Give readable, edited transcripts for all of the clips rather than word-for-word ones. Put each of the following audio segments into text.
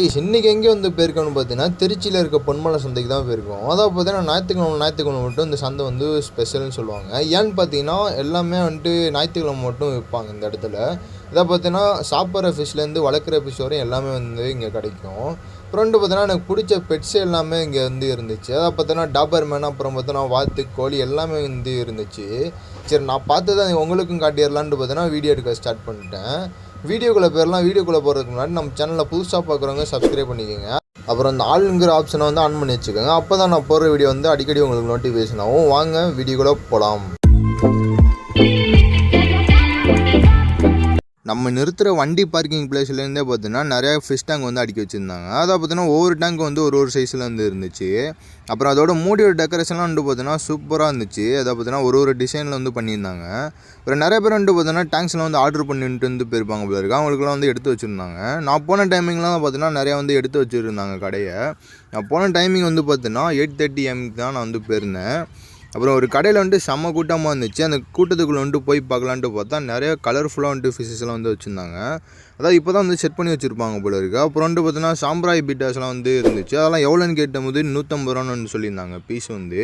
இன்னைக்கு எங்கே வந்து போயிருக்கோன்னு பார்த்தீங்கன்னா திருச்சியில் இருக்க பொன்மலை சந்தைக்கு தான் போயிருக்கோம். அதாவது பார்த்தீங்கன்னா ஞாயிற்றுக்கிழமை மட்டும் இந்த சந்தை வந்து ஸ்பெஷல்னு சொல்லுவாங்க. ஏன்னு பார்த்தீங்கன்னா எல்லாமே வந்துட்டு ஞாயிற்றுக்கிழமை மட்டும் விற்பாங்க இந்த இடத்துல. இதை பார்த்தீங்கன்னா சாப்பிட்ற ஃபிஷ்லேருந்து வளர்க்குற ஃபிஷ் வரையும் எல்லாமே வந்து இங்கே கிடைக்கும். அப்புறம் வந்து பார்த்தீங்கன்னா எனக்கு பிடிச்ச பெட்ஸ் எல்லாமே இங்கே வந்து இருந்துச்சு. அதை பார்த்தீங்கன்னா டாபர் மேன், அப்புறம் பார்த்தீங்கன்னா வாத்து, கோழி எல்லாமே வந்து இருந்துச்சு. சரி, நான் பார்த்து தான் உங்களுக்கும் காட்டிடலான்ட்டு பார்த்தீங்கன்னா வீடியோ எடுக்க ஸ்டார்ட் பண்ணிட்டேன். வீடியோக்குள்ளே போகிறதுக்கு முன்னாடி நம்ம சேனலில் புதுசாக பார்க்குறவங்க சப்ஸ்கிரைப் பண்ணிக்கோங்க. அப்புறம் அந்த ஆளுங்கிற ஆப்ஷனை வந்து ஆன் பண்ணி வச்சுக்கோங்க. அப்போ தான் நான் போடுற வீடியோ வந்து அடிக்கடி உங்களுக்கு நோட்டிஃபிகேஷன் ஆகும். வாங்க வீடியோக்குள்ளே போகலாம். நம்ம நிறுத்துகிற வண்டி பார்க்கிங் பிளேஸ்லேருந்தே பார்த்தீங்கன்னா நிறையா ஃபிஷ் டேங்க் வந்து அடுக்கி வச்சுருந்தாங்க. அதை பார்த்தீங்கன்னா ஒவ்வொரு டேங்க் வந்து ஒரு சைஸில் வந்து இருந்துச்சு. அப்புறம் அதோட மூடியோட டெக்கரேஷன்லாம் வந்து பார்த்தீங்கன்னா சூப்பராக இருந்துச்சு. அதை பார்த்தீங்கன்னா ஒரு டிசைனில் வந்து பண்ணியிருந்தாங்க. அப்புறம் நிறைய பேர் வந்து பார்த்தீங்கன்னா டேங்க்ஸ்லாம் வந்து ஆர்டர் பண்ணிட்டு வந்து போயிருப்பாங்க போல இருக்கு. அவங்களுக்குலாம் வந்து எடுத்து வச்சுருந்தாங்க. நான் போன டைமிங்லாம் பார்த்தீங்கன்னா நிறையா வந்து எடுத்து வச்சுருந்தாங்க கடையை. நான் போன டைமிங் வந்து பார்த்தீங்கன்னா 8:30 AM தான் நான் வந்து போயிருந்தேன். அப்புறம் ஒரு கடையில் வந்துட்டு செம்ம கூட்டமாக இருந்துச்சு. அந்த கூட்டத்துக்குள்ளே வந்துட்டு போய் பார்க்கலான்ட்டு பார்த்தா நிறைய கலர்ஃபுல்லாக வந்துட்டு ஃபிஷஸ்லாம் வந்து வச்சுருந்தாங்க. அதாவது இப்போ தான் வந்து செட் பண்ணி வச்சுருப்பாங்க போல இருக்குது. அப்புறம் வந்து பார்த்தீங்கன்னா சாம்ராய் பீட்டாஸ்லாம் வந்து இருந்துச்சு. அதெல்லாம் எவ்வளோன்னு கேட்டபோது 150 ரூபான்னு வந்து சொல்லியிருந்தாங்க பீஸ் வந்து.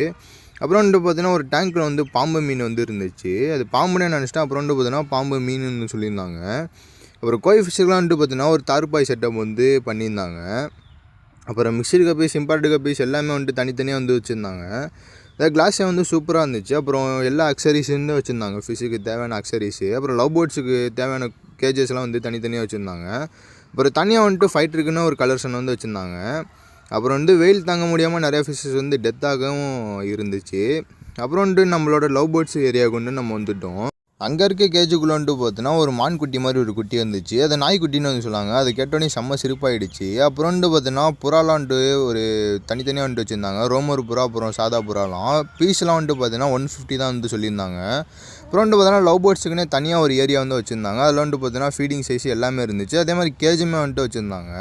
அப்புறம் வந்து பார்த்தீங்கன்னா ஒரு டேங்க்கில் வந்து பாம்பு மீன் வந்து இருந்துச்சு. அது பாம்புனே நினச்சிட்டேன். அப்புறம் வந்து பார்த்தீங்கன்னா பாம்பு மீனுன்னு சொல்லியிருந்தாங்க. அப்புறம் கோய் ஃபிஷ்ஷுக்கெலாம் வந்துட்டு பார்த்தீங்கன்னா ஒரு தார்பாய் செட்டப் வந்து பண்ணியிருந்தாங்க. அப்புறம் மிக்சர் கப்பீஸ், இம்பார்ட் கப்பீஸ் எல்லாமே வந்துட்டு தனித்தனியாக வந்து வச்சுருந்தாங்க. அதாவது கிளாஸே வந்து சூப்பராக இருந்துச்சு. அப்புறம் எல்லா அக்சரிஸுன்னு வச்சுருந்தாங்க. ஃபிஷ்ஷுக்கு தேவையான அக்சரிஸு, அப்புறம் லவ் பேர்ட்ஸுக்கு தேவையான கேஜஸ்லாம் வந்து தனித்தனியாக வச்சுருந்தாங்க. அப்புறம் தனியாக வந்துட்டு ஃபைட்டருக்குன்னு ஒரு கலர்ஷன் வந்து வச்சுருந்தாங்க. அப்புறம் வந்து வெயில் தாங்க முடியாமல் நிறையா ஃபிஷ்ஷஸ் வந்து டெத்தாகவும் இருந்துச்சு. அப்புறம் வந்துட்டு நம்மளோட லவ் பேர்ட்ஸ் ஏரியாவுக்கு வந்து நம்ம வந்துவிட்டோம். அங்கே இருக்க கேஜுக்குள்ளே வந்துட்டு பார்த்தோன்னா ஒரு மான் குட்டி மாதிரி ஒரு குட்டி இருந்துச்சு. அதை நாய்க்குட்டின்னு வந்து சொன்னாங்க. அதை கேட்டோன்னே செம்ம சிரிப்பாயிடுச்சு. அப்புறம் வந்து பார்த்தோன்னா புறாலான்ட்டு ஒரு தனித்தனியாக வந்துட்டு வச்சுருந்தாங்க. ரோமர் புறா, அப்புறம் சாதா புறாலாம் பீஸ்லாம் வந்துட்டு பார்த்தீங்கன்னா 150 தான் வந்து சொல்லியிருந்தாங்க. அப்புறம் வந்து பார்த்தோன்னா லவ் பேர்ட்ஸுக்குன்னே தனியாக ஒரு ஏரியா வந்து வச்சுருந்தாங்க. அதில் வந்துட்டு பார்த்தீங்கன்னா ஃபீடிங் சைஸ் எல்லாமே இருந்துச்சு. அதே மாதிரி கேஜுமே வந்துட்டு வச்சுருந்தாங்க.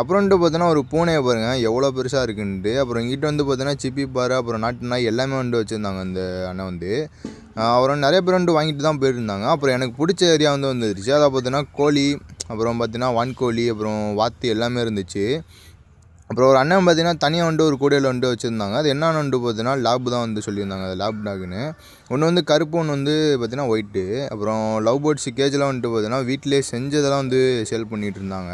அப்புறம் வந்துட்டு பார்த்தோன்னா ஒரு பூனையை பாருங்கள் எவ்வளோ பெருசாக இருக்குன்ட்டு. அப்புறம் இங்கிட்ட வந்து பார்த்தோன்னா சிப்பி பாரு, அப்புறம் நாட்டு நாய் எல்லாமே வந்துட்டு வச்சுருந்தாங்க அந்த அண்ணன் வந்து. அப்புறம் நிறைய பேர் வந்துட்டு வாங்கிட்டு தான் போயிருந்தாங்க. அப்புறம் எனக்கு பிடிச்ச ஏரியா வந்து வந்துருச்சு. அதை பார்த்தீங்கன்னா கோழி, அப்புறம் பார்த்தீங்கன்னா வான்கோழி, அப்புறம் வாத்து எல்லாமே இருந்துச்சு. அப்புறம் ஒரு அண்ணன் பார்த்தீங்கன்னா தனியாக வந்துட்டு ஒரு கூடையில் வந்துட்டு வச்சுருந்தாங்க. அது என்னென்னு வந்துட்டு பார்த்தீங்கன்னா லேப் தான் வந்து சொல்லியிருந்தாங்க. அது லேப் டாக்னு ஒன்று வந்து கருப்பு, ஒன்று வந்து பார்த்தீங்கன்னா ஒயிட்டு. அப்புறம் லவ் பேர்ட்ஸ் கேஜெலாம் வந்துட்டு பார்த்தீங்கன்னா வீட்டிலே செஞ்சதெல்லாம் வந்து சேல் பண்ணிகிட்டு இருந்தாங்க.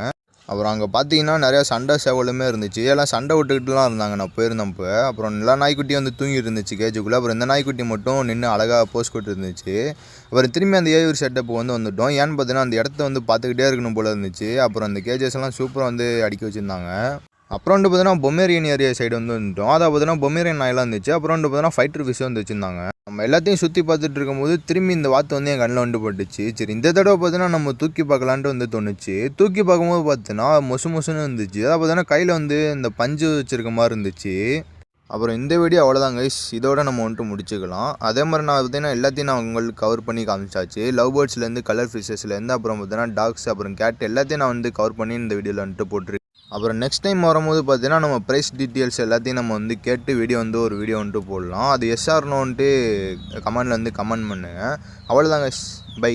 அப்புறம் அங்கே பார்த்தீங்கன்னா நிறையா சண்டை சேவலுமே இருந்துச்சு. எல்லாம் சண்டை விட்டுக்கிட்டுலாம் இருந்தாங்க நான் போயிருந்தப்போ. அப்புறம் எல்லா நாய்க்குட்டியும் வந்து தூங்கிட்டு இருந்துச்சு கேஜுக்குள்ளே. அப்புறம் இந்த நாய்க்குட்டி மட்டும் நின்று அழகாக போஸ் கொட்டு இருந்துச்சு. அப்புறம் திரும்பி அந்த ஏவியர் செட்டப்புக்கு வந்துவிட்டோம். ஏன்னு பார்த்தீங்கன்னா அந்த இடத்த வந்து பார்த்துக்கிட்டே இருக்கணும் போல இருந்துச்சு. அப்புறம் அந்த கேஜஸ் எல்லாம் சூப்பராக வந்து அடுக்கி வச்சுருந்தாங்க. அப்புறம் வந்து பார்த்தீங்கன்னா பொமேரியன் ஏரியா சைடு வந்து வந்துட்டோம். அதை பார்த்தீங்கன்னா பொமேரியன் நாயெல்லாம் இருந்துச்சு. அப்புறம் வந்து பார்த்தீங்கன்னா ஃபைட்டர் ஃபிஷ் வந்து வச்சுருந்தாங்க. நம்ம எல்லாத்தையும் சுற்றி பார்த்துட்டு இருக்கும்போது திரும்பி இந்த வாத்து வந்து என் கண்ணில் வந்து பட்டுச்சு. சரி, இந்த தடவை பார்த்தீங்கன்னா நம்ம தூக்கி பார்க்கலான்ட்டு வந்து தோணுச்சு. தூக்கி பார்க்கும்போது பார்த்தீங்கன்னா மொசுன்னு இருந்துச்சு. அதை பார்த்தீங்கன்னா கையில் வந்து இந்த பஞ்சு வச்சுருக்க மாதிரி இருந்துச்சு. அப்புறம் இந்த வீடியோ அவ்வளோதான் கைஸ். இதோட நம்ம வந்துட்டு முடிச்சுக்கலாம். அதே மாதிரி நான் பார்த்தீங்கன்னா எல்லாத்தையும் நான் உங்களுக்கு கவர் பண்ணி காமிச்சாச்சு. லவ் பேர்ட்ஸ்லேருந்து, கலர் ஃபிஷஸ்லேருந்து, அப்புறம் பார்த்தீங்கன்னா டாக்ஸ், அப்புறம் கேட் எல்லாத்தையும் நான் வந்து கவர் பண்ணி இந்த வீடியோவில் வந்துட்டு போட்டிருக்கேன். அப்புறம் நெக்ஸ்ட் டைம் வரும்போது பார்த்தீங்கன்னா நம்ம ப்ரைஸ் டீட்டெயில்ஸ் எல்லாத்தையும் நம்ம வந்து கேட்டு ஒரு வீடியோ வந்துட்டு போடலாம். அது எஸ்ஆர்னோன்ட்டு கமெண்டில் வந்து கமெண்ட் பண்ணுங்கள். அவ்வளோதாங்க, பை.